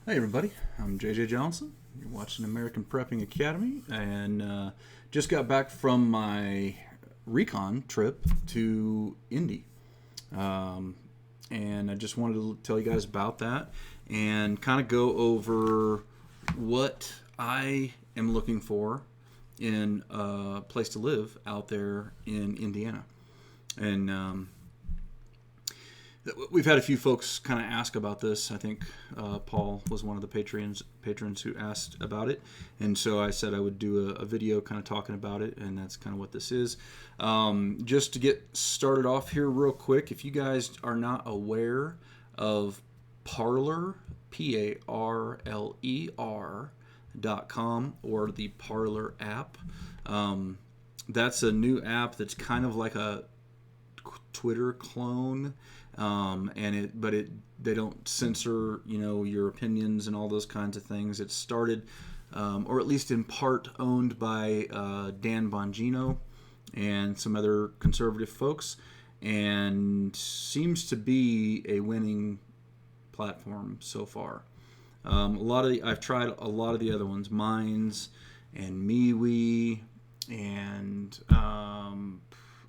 Hey everybody, I'm JJ Johnson. You're watching American Prepping Academy, and just got back from my recon trip to Indy. Um, and I just wanted to tell you guys about that and kind of go over what I am looking for in a place to live out there in Indiana. And we've had a few folks kind of ask about this. I think Paul was one of the patrons who asked about it, and so I said I would do a video kind of talking about it, and that's kind of what this is. Just to get started off here real quick, if you guys are not aware of Parler, PARLER.com, or the Parler app, that's a new app that's kind of like a Twitter clone. They don't censor, your opinions and all those kinds of things. It started, or at least in part, owned by Dan Bongino and some other conservative folks, and seems to be a winning platform so far. I've tried a lot of the other ones, Minds and MeWe, and I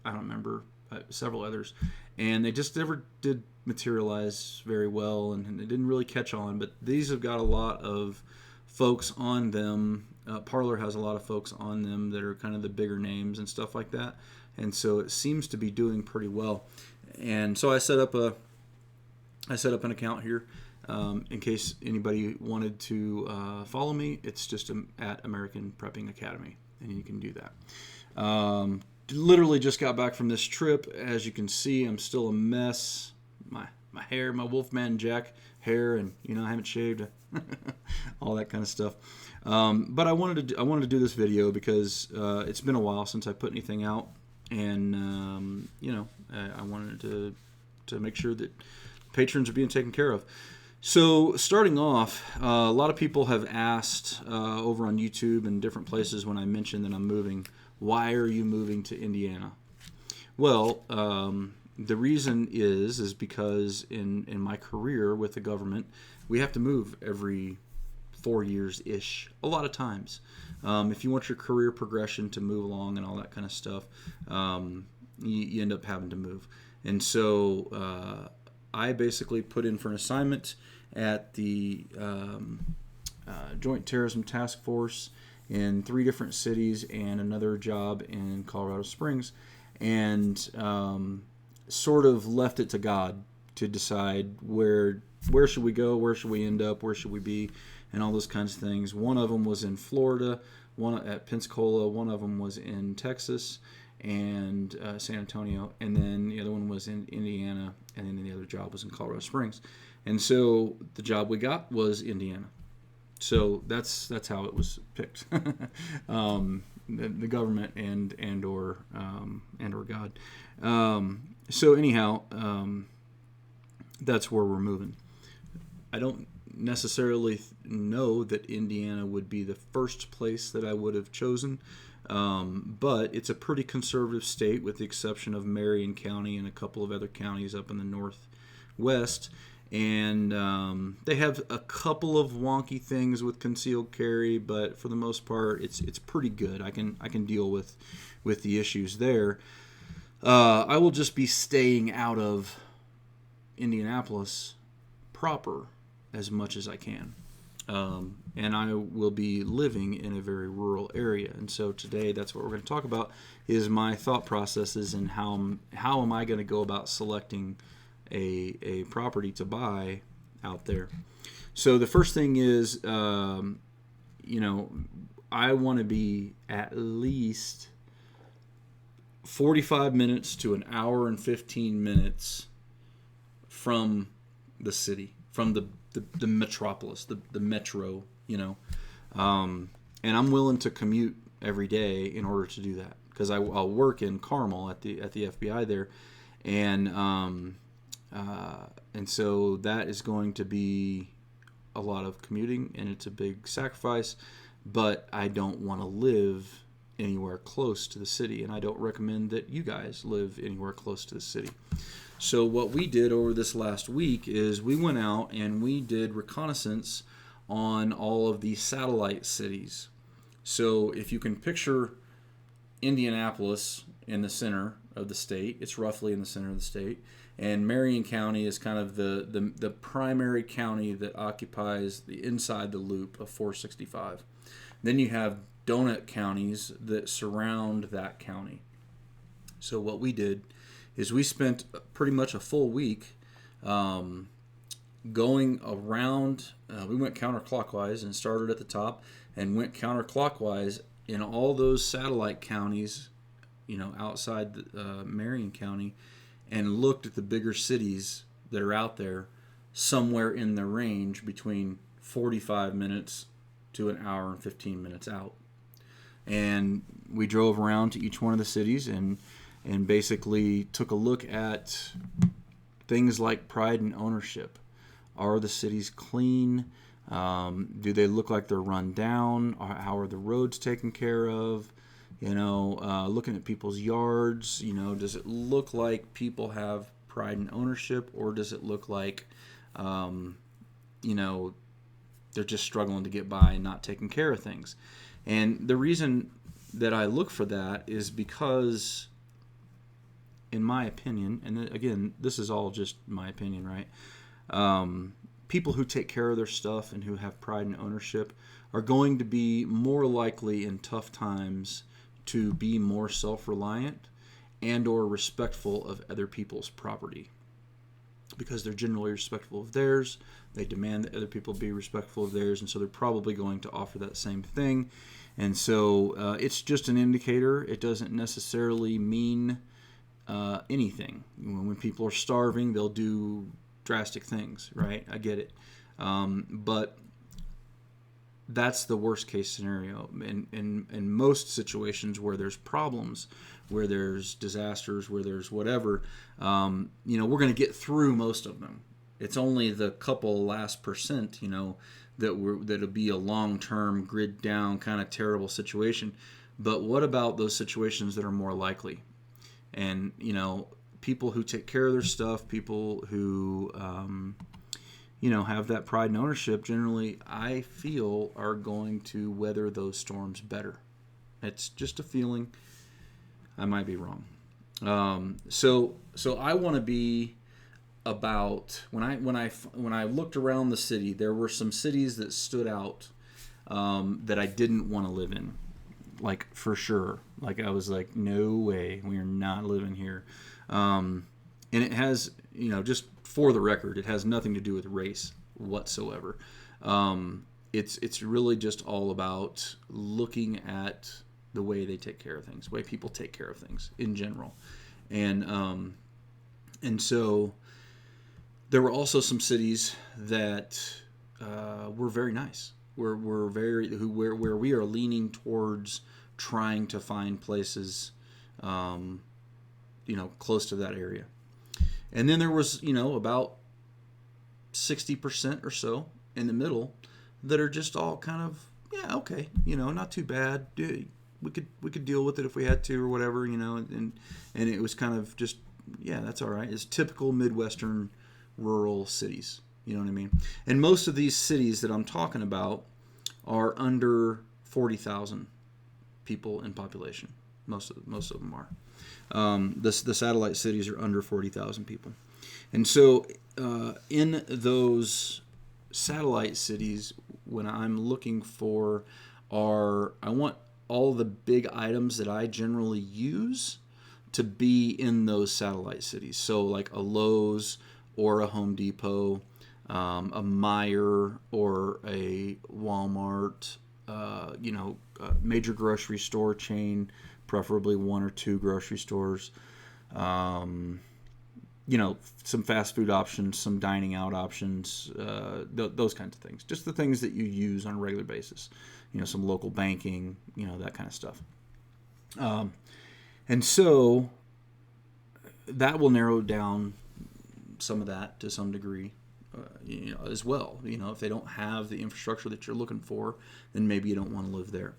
don't remember. Several others, and they just never did materialize very well, and it didn't really catch on. But these have got a lot of folks on them. Parler has a lot of folks on them that are kind of the bigger names and stuff like that, and so it seems to be doing pretty well. And so I set up an account here in case anybody wanted to follow me. It's just at American Prepping Academy, and you can do that. Literally just got back from this trip. As you can see, I'm still a mess. My hair, my Wolfman Jack hair, and I haven't shaved, all that kind of stuff. But I wanted to do this video because it's been a while since I put anything out, and I wanted to make sure that patrons are being taken care of. So starting off, a lot of people have asked over on YouTube and different places when I mention that I'm moving, why are you moving to Indiana? Well, the reason is because in my career with the government, we have to move every 4 years-ish, a lot of times. If you want your career progression to move along and all that kind of stuff, you end up having to move. And so I basically put in for an assignment at the Joint Terrorism Task Force in 3 different cities and another job in Colorado Springs, and sort of left it to God to decide where should we go, where should we end up, where should we be, and all those kinds of things. One of them was in Florida, one at Pensacola, one of them was in Texas and San Antonio, and then the other one was in Indiana, and then the other job was in Colorado Springs. And so the job we got was Indiana. So that's how it was picked. The government and or God. So anyhow, that's where we're moving. I don't necessarily know that Indiana would be the first place that I would have chosen, but it's a pretty conservative state, with the exception of Marion County and a couple of other counties up in the northwest. And they have a couple of wonky things with concealed carry, but for the most part, it's pretty good. I can deal with the issues there. I will just be staying out of Indianapolis proper as much as I can, and I will be living in a very rural area. And so today, that's what we're going to talk about: is my thought processes and how am I going to go about selecting a property to buy out there. So the first thing is, I want to be at least 45 minutes to an hour and 15 minutes from the city, from the metropolis, the metro, and I'm willing to commute every day in order to do that, because I'll work in Carmel at the FBI there, and so that is going to be a lot of commuting, and it's a big sacrifice, but I don't want to live anywhere close to the city, and I don't recommend that you guys live anywhere close to the city. So what we did over this last week is we went out and we did reconnaissance on all of the satellite cities. So if you can picture Indianapolis in the center of the state, it's roughly in the center of the state, and Marion County is kind of the primary county that occupies the inside the loop of 465. Then you have donut counties that surround that county. So what we did is we spent pretty much a full week going around. We went counterclockwise and started at the top and went counterclockwise in all those satellite counties, outside Marion County, and looked at the bigger cities that are out there, somewhere in the range between 45 minutes to an hour and 15 minutes out. And we drove around to each one of the cities and basically took a look at things like pride and ownership. Are the cities clean? Do they look like they're run down? How are the roads taken care of? Looking at people's yards, does it look like people have pride and ownership, or does it look like, they're just struggling to get by and not taking care of things? And the reason that I look for that is because, in my opinion, and again, this is all just my opinion, right? People who take care of their stuff and who have pride and ownership are going to be more likely in tough times to be more self-reliant and or respectful of other people's property, because they're generally respectful of theirs. They demand that other people be respectful of theirs, and so they're probably going to offer that same thing. And so it's just an indicator. It doesn't necessarily mean anything. When people are starving, they'll do drastic things, right? I get it. But that's the worst case scenario. In most situations where there's problems, where there's disasters, where there's whatever, we're going to get through most of them. It's only the couple last percent, that'll be a long-term, grid down kind of terrible situation. But what about those situations that are more likely? And, people who take care of their stuff, people who, have that pride and ownership, generally, I feel, are going to weather those storms better. It's just a feeling. I might be wrong. So I want to be about, when I looked around the city, there were some cities that stood out that I didn't want to live in. Like, for sure. Like, I was like, no way, we are not living here. And it has, just for the record, it has nothing to do with race whatsoever. It's really just all about looking at the way they take care of things, the way people take care of things in general. And so there were also some cities that were very nice. Where we are leaning towards trying to find places, close to that area. And then there was, about 60% or so in the middle that are just all kind of, yeah, okay, not too bad. We could deal with it if we had to or whatever, and it was kind of just, yeah, that's all right. It's typical Midwestern rural cities. You know what I mean? And most of these cities that I'm talking about are under 40,000 people in population. Most of them are. The satellite cities are under 40,000 people. And so in those satellite cities, when I'm looking for I want all the big items that I generally use to be in those satellite cities. So like a Lowe's or a Home Depot, a Meijer or a Walmart, a major grocery store chain, preferably one or two grocery stores, some fast food options, some dining out options, those kinds of things. Just the things that you use on a regular basis. Some local banking, that kind of stuff. And so that will narrow down some of that to some degree. As well. If they don't have the infrastructure that you're looking for, then maybe you don't want to live there.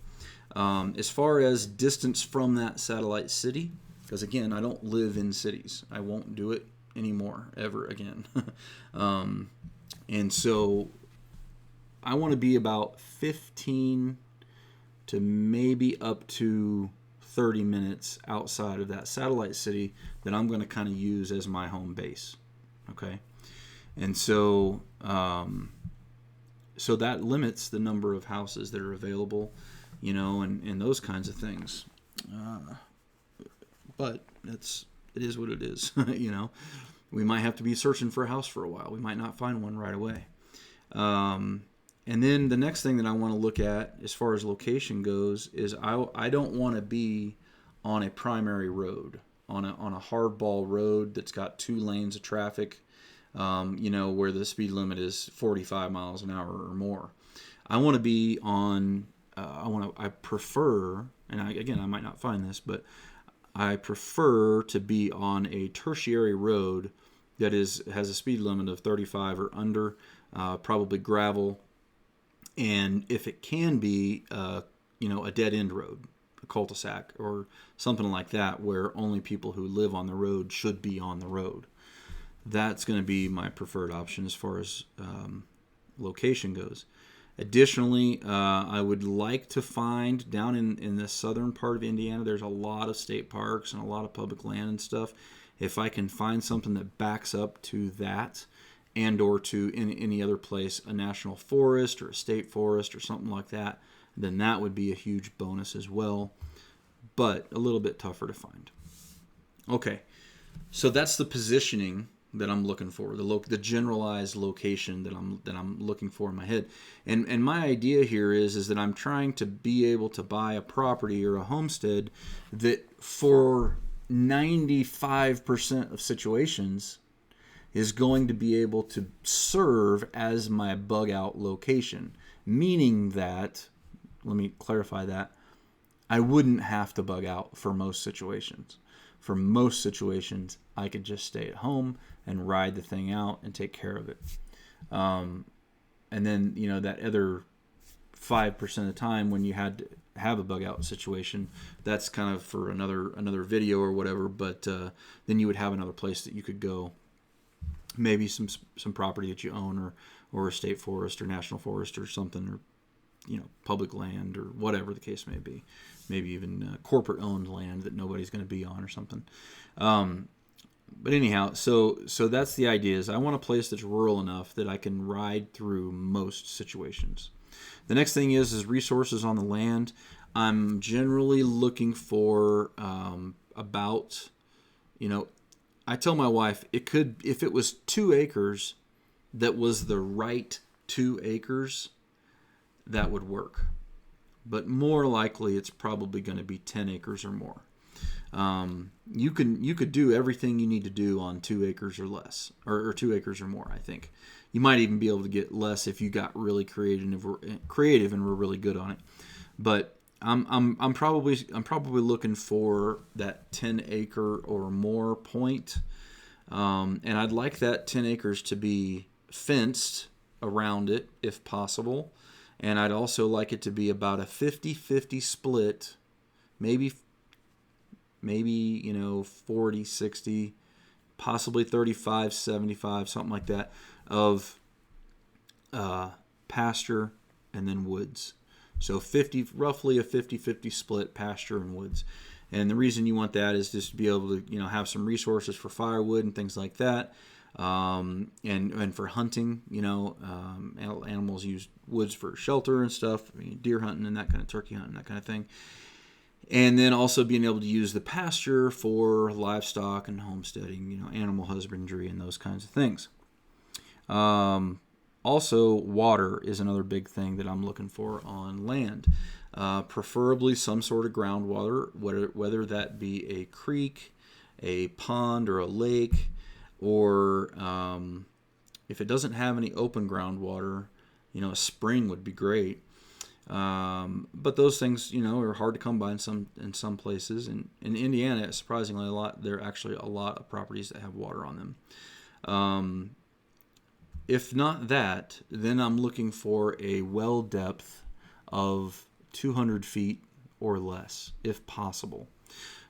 As far as distance from that satellite city, because again, I don't live in cities. I won't do it anymore, ever again. And so I want to be about 15 to maybe up to 30 minutes outside of that satellite city that I'm going to kind of use as my home base. Okay, and so so that limits the number of houses that are available, and those kinds of things. But it is what it is. We might have to be searching for a house for a while. We might not find one right away. And then the next thing that I want to look at as far as location goes is I don't want to be on a primary road, on a hardball road that's got 2 lanes of traffic, where the speed limit is 45 miles an hour or more. I want to be on, I prefer, and I might not find this, but I prefer to be on a tertiary road that has a speed limit of 35 or under, probably gravel, and if it can be, a dead end road, a cul-de-sac or something like that, where only people who live on the road should be on the road. That's going to be my preferred option as far as location goes. Additionally, I would like to find down in the southern part of Indiana, there's a lot of state parks and a lot of public land and stuff. If I can find something that backs up to that, and or to in any other place, a national forest or a state forest or something like that, then that would be a huge bonus as well, but a little bit tougher to find. Okay, so that's the positioning that I'm looking for, the generalized location that I'm looking for in my head. And my idea here is that I'm trying to be able to buy a property or a homestead that for 95% of situations is going to be able to serve as my bug out location. Meaning that, let me clarify that, I wouldn't have to bug out for most situations. For most situations, I could just stay at home and ride the thing out and take care of it. And then, that other 5% of the time when you had to have a bug out situation, that's kind of for another video or whatever, but then you would have another place that you could go. Maybe some property that you own, or a state forest or national forest or something, or public land or whatever the case may be. Maybe even corporate owned land that nobody's going to be on or something. But anyhow, so that's the idea. Is I want a place that's rural enough that I can ride through most situations. The next thing is resources on the land. I'm generally looking for about, I tell my wife if it was 2 acres, that was the right 2 acres, that would work. But more likely, it's probably going to be 10 acres or more. You could do everything you need to do on 2 acres or less, or 2 acres or more. I think you might even be able to get less if you got really creative and were really good on it. But I'm probably looking for that 10 acre or more point, and I'd like that 10 acres to be fenced around it if possible, and I'd also like it to be about a 50-50 split, maybe 40-60, possibly 35-75, something like that, of pasture and then woods. So roughly a 50-50 split, pasture and woods. And the reason you want that is just to be able to, have some resources for firewood and things like that. And for hunting, animals use woods for shelter and stuff, deer hunting and that kind of turkey hunting, that kind of thing. And then also being able to use the pasture for livestock and homesteading, animal husbandry and those kinds of things. Also, water is another big thing that I'm looking for on land. Preferably some sort of groundwater, whether that be a creek, a pond, or a lake, or if it doesn't have any open groundwater, a spring would be great. But those things, are hard to come by in some places. And in Indiana, surprisingly, there are actually a lot of properties that have water on them. If not that, then I'm looking for a well depth of 200 feet or less, if possible.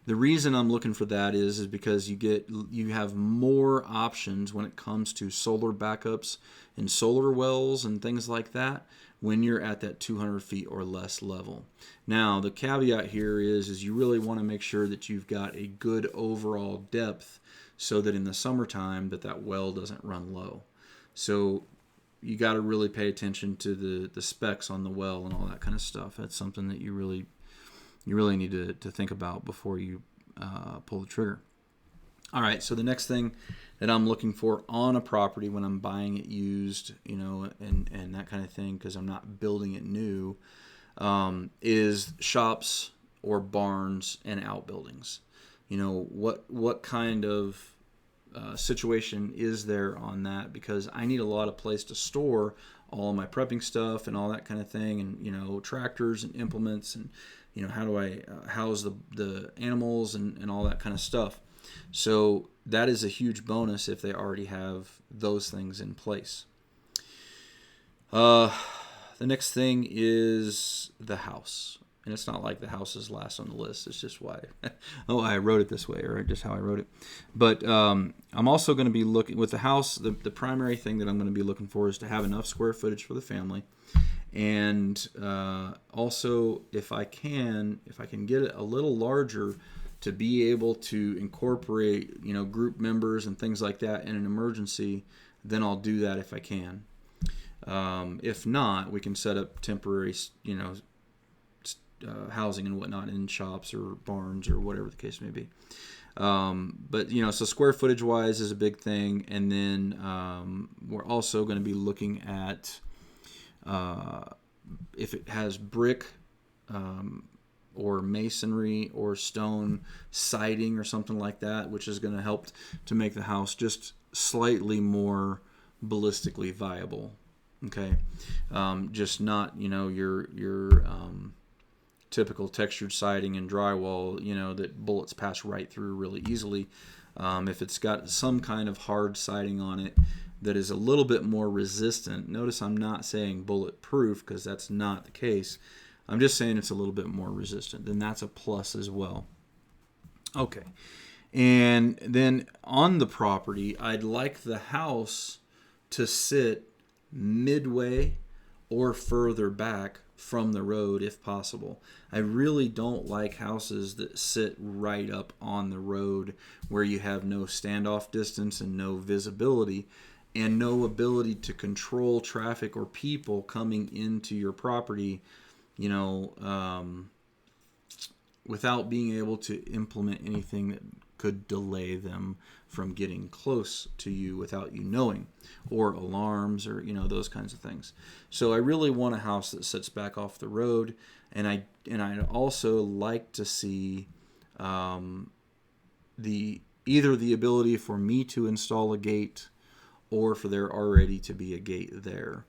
The reason I'm looking for that is because you have more options when it comes to solar backups and solar wells and things like that when you're at that 200 feet or less level. Now, the caveat here is you really want to make sure that you've got a good overall depth so that in the summertime that well doesn't run low. So you got to really pay attention to the specs on the well and all that kind of stuff. That's something that you really need to think about before you pull the trigger. All right, so the next thing that I'm looking for on a property when I'm buying it used, and that kind of thing, because I'm not building it new, is shops or barns and outbuildings. What kind of situation is there on that? Because I need a lot of place to store all of my prepping stuff and all that kind of thing, and tractors and implements, and how do I house the animals and all that kind of stuff. So that is a huge bonus if they already have those things in place. The next thing is the house. And it's not like the house is last on the list. It's just why I wrote it this way, or just how I wrote it. But I'm also going to be looking with the house. The primary thing that I'm going to be looking for is to have enough square footage for the family, and also if I can get it a little larger to be able to incorporate group members and things like that in an emergency, then I'll do that if I can. If not, we can set up temporary housing and whatnot in shops or barns or whatever the case may be. But so square footage wise is a big thing, and then we're also going to be looking at if it has brick or masonry or stone siding or something like that, which is going to help to make the house just slightly more ballistically viable. Okay, just not your typical textured siding and drywall, that bullets pass right through really easily. If it's got some kind of hard siding on it that is a little bit more resistant, notice I'm not saying bulletproof because that's not the case. I'm just saying it's a little bit more resistant. Then that's a plus as well. Okay. And then on the property, I'd like the house to sit midway or further back from the road if possible. I really don't like houses that sit right up on the road where you have no standoff distance and no visibility and no ability to control traffic or people coming into your property, without being able to implement anything that could delay them from getting close to you without you knowing, or alarms, or those kinds of things. So I really want a house that sits back off the road, and I also like to see either the ability for me to install a gate or for there already to be a gate there.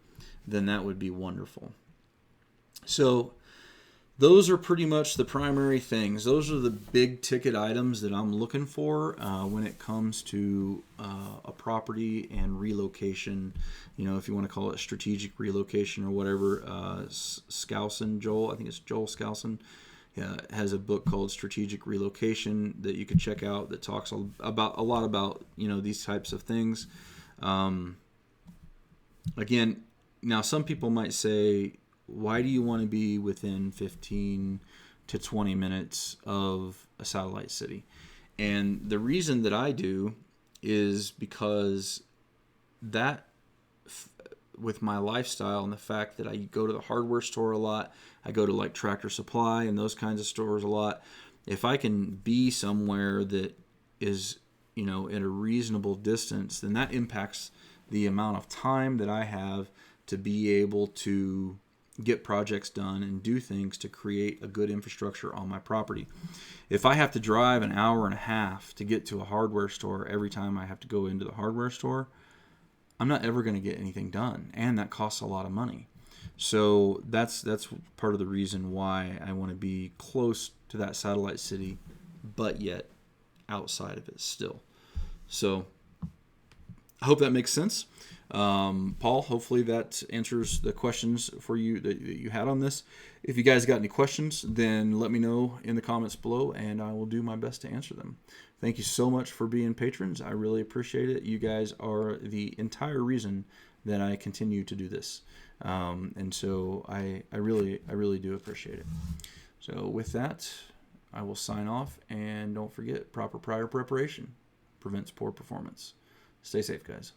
Then that would be wonderful. So those are pretty much the primary things. Those are the big ticket items that I'm looking for when it comes to a property and relocation. If you want to call it strategic relocation or whatever. Skousen, Joel, I think it's Joel Skousen, has a book called Strategic Relocation that you could check out that talks a lot about these types of things. Again, now some people might say, why do you want to be within 15 to 20 minutes of a satellite city? And the reason that I do is because that, with my lifestyle and the fact that I go to the hardware store a lot, I go to like Tractor Supply and those kinds of stores a lot. If I can be somewhere that is, at a reasonable distance, then that impacts the amount of time that I have to be able to get projects done and do things to create a good infrastructure on my property. If I have to drive an hour and a half to get to a hardware store every time I have to go into the hardware store, I'm not ever going to get anything done, and that costs a lot of money. So that's part of the reason why I want to be close to that satellite city, but yet outside of it still. So I hope that makes sense. Paul, hopefully that answers the questions for you that you had on this. If you guys got any questions, then let me know in the comments below, and I will do my best to answer them. Thank you so much for being patrons. I really appreciate it. You guys are the entire reason that I continue to do this. And so I really do appreciate it. So with that, I will sign off, and don't forget, proper prior preparation prevents poor performance. Stay safe, guys.